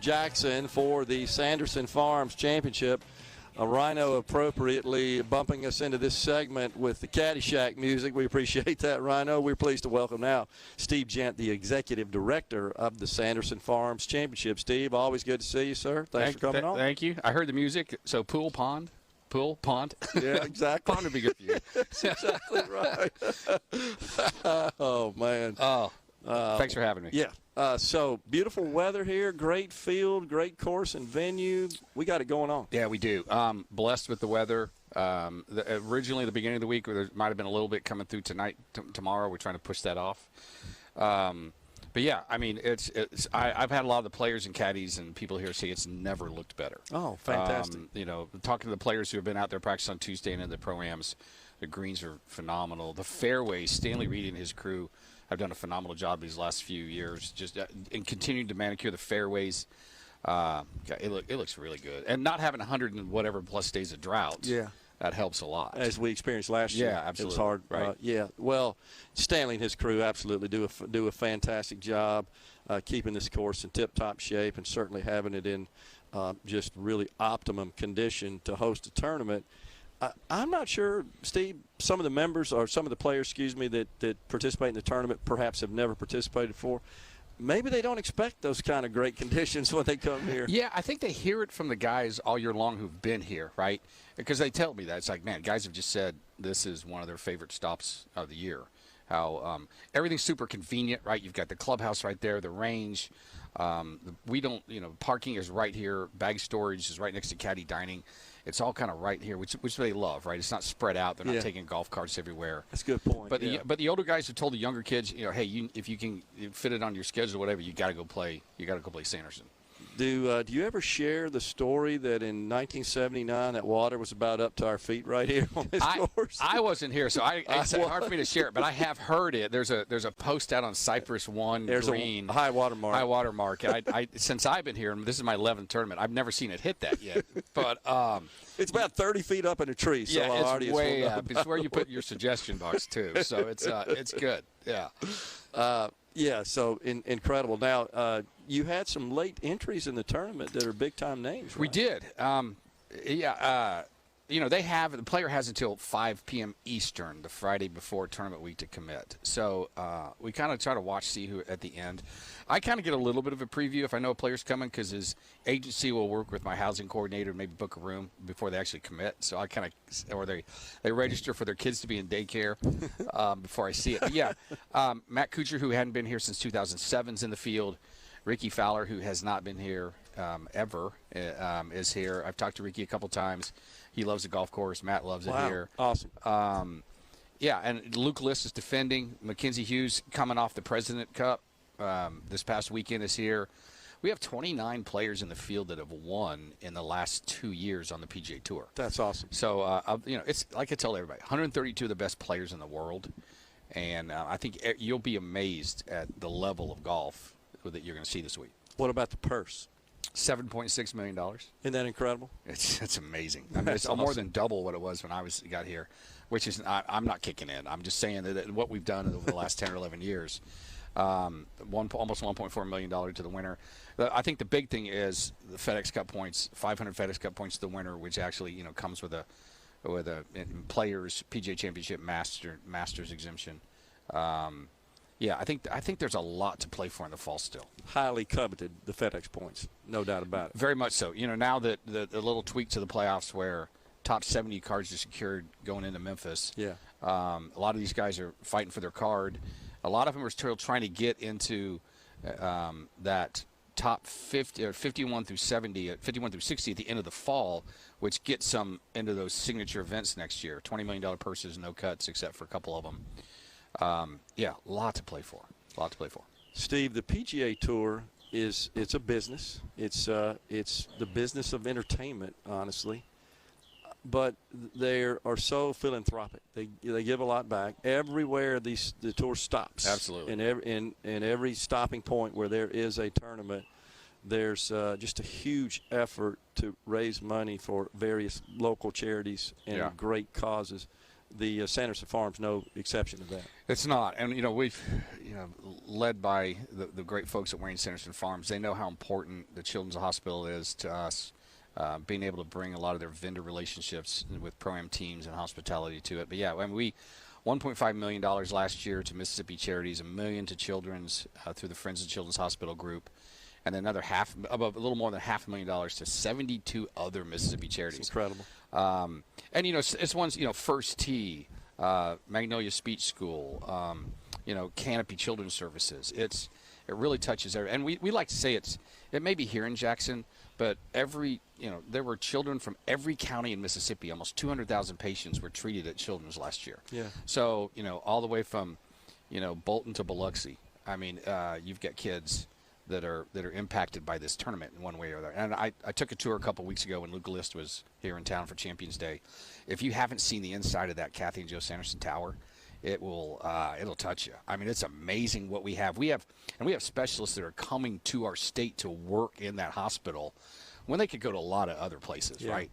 Jackson for the Sanderson Farms Championship. Rhino appropriately bumping us into this segment with the Caddyshack music. We appreciate that, Rhino. We're pleased to welcome now Steve Jent, the Executive Director of the Sanderson Farms Championship. Steve, always good to see you, sir. Thanks for coming on. Thank you. I heard the music, so pool, pond. Yeah, exactly. Pond would be good for you. That's exactly right. Oh, man. Thanks for having me. Yeah. So beautiful weather here, great field, great course and venue. We got it going on. Yeah, we do. Blessed with the weather. Originally, the beginning of the week, there might have been a little bit coming through tonight, tomorrow. We're trying to push that off. But yeah, I mean, I've had a lot of the players and caddies and people here say it's never looked better. Oh, fantastic. Talking to the players who have been out there practicing on Tuesday and in the pro-ams, the greens are phenomenal. The fairways, Stanley Reed and his crew have done a phenomenal job these last few years, just in continuing to manicure the fairways. It looks really good. And not having 100 and whatever plus days of drought. Yeah. That helps a lot. As we experienced last year. Yeah, absolutely. It was hard. Right. Yeah. Well, Stanley and his crew absolutely do a fantastic job keeping this course in tip-top shape and certainly having it in just really optimum condition to host a tournament. I'm not sure, Steve, some of the members or some of the players, that participate in the tournament perhaps have never participated before. Maybe they don't expect those kind of great conditions when they come here. Yeah, I think they hear it from the guys all year long who've been here, right? Because they tell me that. It's like, man, guys have just said this is one of their favorite stops of the year. How everything's super convenient, right? You've got the clubhouse right there, the range. Parking is right here. Bag storage is right next to caddy dining. It's all kind of right here, which they love, right? It's not spread out. They're not taking golf carts everywhere. That's a good point. But the older guys have told the younger kids, hey, if you can fit it on your schedule or whatever, you got to go play. You got to go play Sanderson. Do you ever share the story that in 1979 that water was about up to our feet right here on this course? I wasn't here, so it's hard for me to share it, but I have heard it. There's a post out on Cypress One Green. A high water mark. High water mark. I since I've been here, and this is my 11th tournament, I've never seen it hit that yet. But it's about 30 feet up in a tree. So yeah, it's way up. It's where you put your suggestion box too. So it's good. Yeah. Yeah, so incredible. Now, you had some late entries in the tournament that are big-time names, right? We did. The player has until 5 p.m. Eastern, the Friday before tournament week to commit. So we kind of try to see who at the end. I kind of get a little bit of a preview if I know a player's coming because his agency will work with my housing coordinator and maybe book a room before they actually commit. So I kind of, or they register for their kids to be in daycare before I see it. But yeah, Matt Kuchar, who hadn't been here since 2007, is in the field. Ricky Fowler, who has not been here ever, is here. I've talked to Ricky a couple times. He loves the golf course. Matt loves it here. Awesome. Yeah, and Luke List is defending. Mackenzie Hughes coming off the President Cup this past weekend is here. We have 29 players in the field that have won in the last 2 years on the PGA Tour. That's awesome. So, it's like I tell everybody, 132 of the best players in the world. And I think you'll be amazed at the level of golf that you're going to see this week. What about the purse? $7.6 million. Isn't that incredible? It's amazing. I mean, it's awesome. More than double what it was when I got here, which is I'm not kicking in. I'm just saying that what we've done over the last 10 or 11 years, almost $1.4 million to the winner. I think the big thing is the FedEx Cup points, 500 FedEx Cup points to the winner, which actually comes with a players PGA Championship Masters exemption. Yeah, I think there's a lot to play for in the fall still. Highly coveted, the FedEx points, no doubt about it. Very much so. Now that the little tweak to the playoffs where top 70 cards are secured going into Memphis. Yeah. A lot of these guys are fighting for their card. A lot of them are still trying to get into that top 50 or 51 through 60 at the end of the fall, which gets them into those signature events next year. $20 million purses, no cuts except for a couple of them. A lot to play for. Steve, the PGA Tour it's a business. It's the business of entertainment, honestly. But they are so philanthropic. They give a lot back everywhere. The tour stops. Absolutely. In every stopping point where there is a tournament, there's just a huge effort to raise money for various local charities and great causes. the Sanderson Farms no exception to that. It's not, and we've led by the great folks at Wayne Sanderson Farms. They know how important the Children's Hospital is to us. Being able to bring a lot of their vendor relationships with pro-am teams and hospitality to it. But yeah, I mean, we $1.5 million last year to Mississippi Charities, $1 million to Children's through the Friends of Children's Hospital Group, and another a little more than $500,000 to 72 other Mississippi charities. It's incredible. And it's ones First Tee, Magnolia Speech School, Canopy Children's Services. It really touches every, and we like to say it may be here in Jackson, but there were children from every county in Mississippi. Almost 200,000 patients were treated at Children's last year. Yeah. So all the way from Bolton to Biloxi. I mean, you've got kids that are impacted by this tournament in one way or the other. And I took a tour a couple weeks ago when Luke List was here in town for Champions Day. If you haven't seen the inside of that Kathy and Joe Sanderson Tower, it'll touch you. I mean, it's amazing what we have. We have specialists that are coming to our state to work in that hospital when they could go to a lot of other places, yeah. right?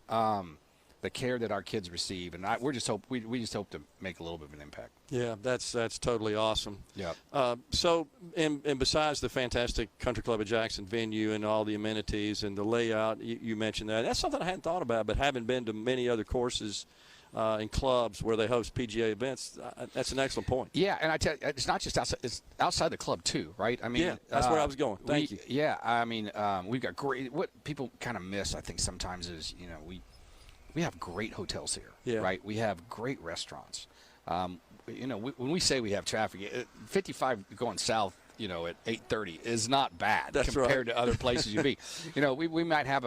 The care that our kids receive, and we just hope to make a little bit of an impact. Yeah, that's totally awesome. Yeah. So, and besides the fantastic Country Club of Jackson venue and all the amenities and the layout, you mentioned that. That's something I hadn't thought about, but having been to many other courses in clubs where they host PGA events, that's an excellent point. Yeah, and I tell you, it's not just outside; it's outside the club too, right? I mean, yeah, that's where I was going. Thank you. Yeah, I mean, we've got great. What people kind of miss, I think, sometimes is we have great hotels here, yeah. right? We have great restaurants. When we say we have traffic, 55 going south, at 8:30 is not bad compared to other places you'd be. We might have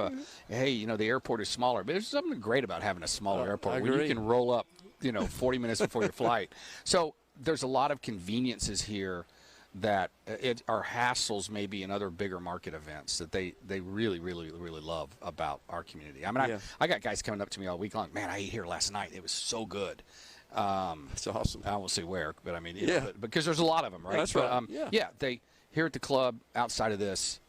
the airport is smaller, but there's something great about having a smaller airport where you can roll up, 40 minutes before your flight. So there's a lot of conveniences here that are hassles maybe in other bigger market events that they really, really, really love about our community. I mean, I got guys coming up to me all week long. Man, I ate here last night. It was so good. That's awesome. I won't say where, but I mean, because there's a lot of them, right? That's right. They here at the club. Outside of this,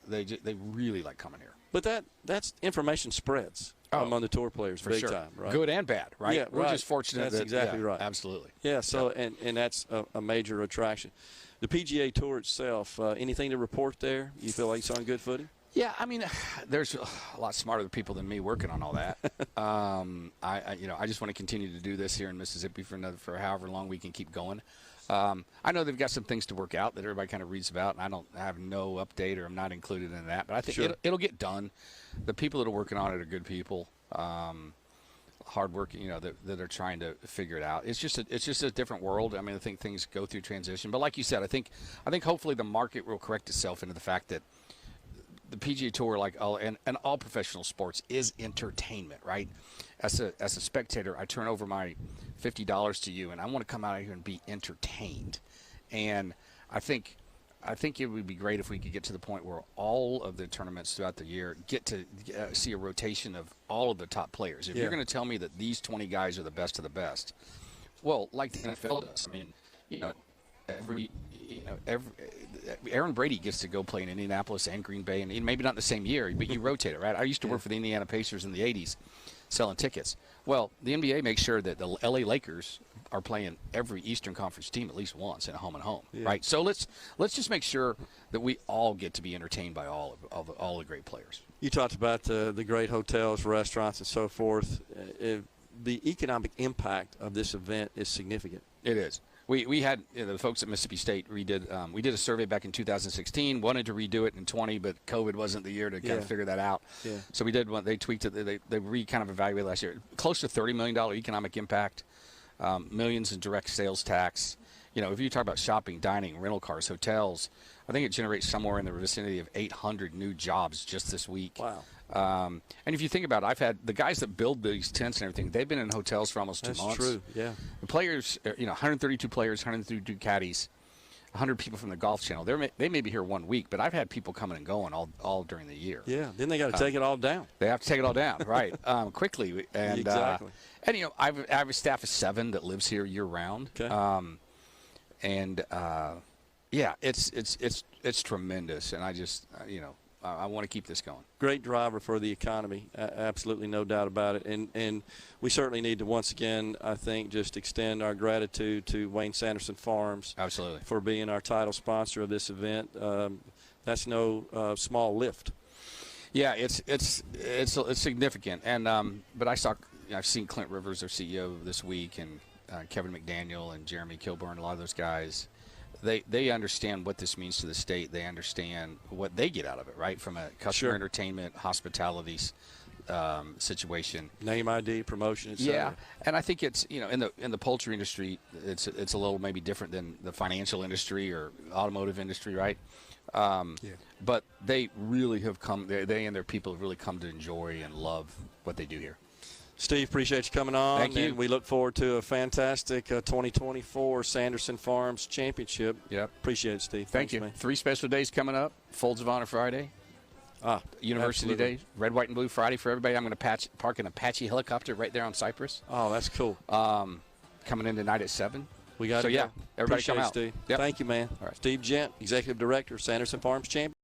they really like coming here. But that's information spreads among the tour players for big sure. time, right? Good and bad, right? Yeah, we're just fortunate. That's exactly right. Absolutely. Yeah. So and that's a major attraction. The PGA Tour itself. Anything to report there? You feel like it's on good footing? Yeah, I mean, there's a lot smarter people than me working on all that. I just want to continue to do this here in Mississippi for however long we can keep going. I know they've got some things to work out that everybody kind of reads about, and I have no update or I'm not included in that. But I think it'll get done. The people that are working on it are good people, hardworking, that are trying to figure it out. It's just a different world. I mean, I think things go through transition. But like you said, I think hopefully the market will correct itself into the fact that the PGA Tour, like all professional sports, is entertainment, right? As a spectator, I turn over my $50 to you, and I want to come out here and be entertained. And I think it would be great if we could get to the point where all of the tournaments throughout the year get to see a rotation of all of the top players. If you're going to tell me that these 20 guys are the best of the best, well, like the NFL does. I mean, every Aaron Brady gets to go play in Indianapolis and Green Bay, and maybe not in the same year, but you rotate it, right? I used to work for the Indiana Pacers in the 80s selling tickets. Well, the NBA makes sure that the LA Lakers are playing every Eastern Conference team at least once in a home and home, right? So let's just make sure that we all get to be entertained by all the great players. You talked about the great hotels, restaurants, and so forth. The economic impact of this event is significant. It is. We had the folks at Mississippi State we did a survey back in 2016, wanted to redo it in 20, but COVID wasn't the year to kind of figure that out. Yeah. So we did one. They tweaked it. They kind of evaluated last year. Close to $30 million economic impact, millions in direct sales tax. If you talk about shopping, dining, rental cars, hotels, I think it generates somewhere in the vicinity of 800 new jobs just this week. Wow. And if you think about it, I've had the guys that build these tents and everything, they've been in hotels for almost 2 months. That's true, yeah. The players, 132 players, 132 caddies, 100 people from the Golf Channel. They may be here 1 week, but I've had people coming and going all during the year. Yeah, then they got to take it all down. They have to take it all down, right, quickly. And, exactly. I have a staff of 7 that lives here year-round. Okay. It's tremendous. And I just, I want to keep this going. Great driver for the economy, absolutely no doubt about it. And we certainly need to once again, I think, just extend our gratitude to Wayne Sanderson Farms. Absolutely. For being our title sponsor of this event. That's no small lift. Yeah, it's significant. And but I've seen Clint Rivers, their CEO, this week, and Kevin McDaniel and Jeremy Kilburn, a lot of those guys. They understand what this means to the state. They understand what they get out of it, right? From a customer entertainment, hospitality situation, name ID, promotion, etc. Yeah, and I think it's in the poultry industry, it's a little maybe different than the financial industry or automotive industry, right? But they really have come. They and their people have really come to enjoy and love what they do here. Steve, appreciate you coming on. Thank you. And we look forward to a fantastic 2024 Sanderson Farms Championship. Yep. Appreciate it, Steve. Thank you. Man. 3 special days coming up. Folds of Honor Friday. University absolutely. Day. Red, white, and blue Friday for everybody. I'm going to park an Apache helicopter right there on Cypress. Oh, that's cool. Coming in tonight at 7. We got everybody appreciate come out. Steve. Yep. Thank you, man. All right. Steve Jent, Executive Director, Sanderson Farms Championship.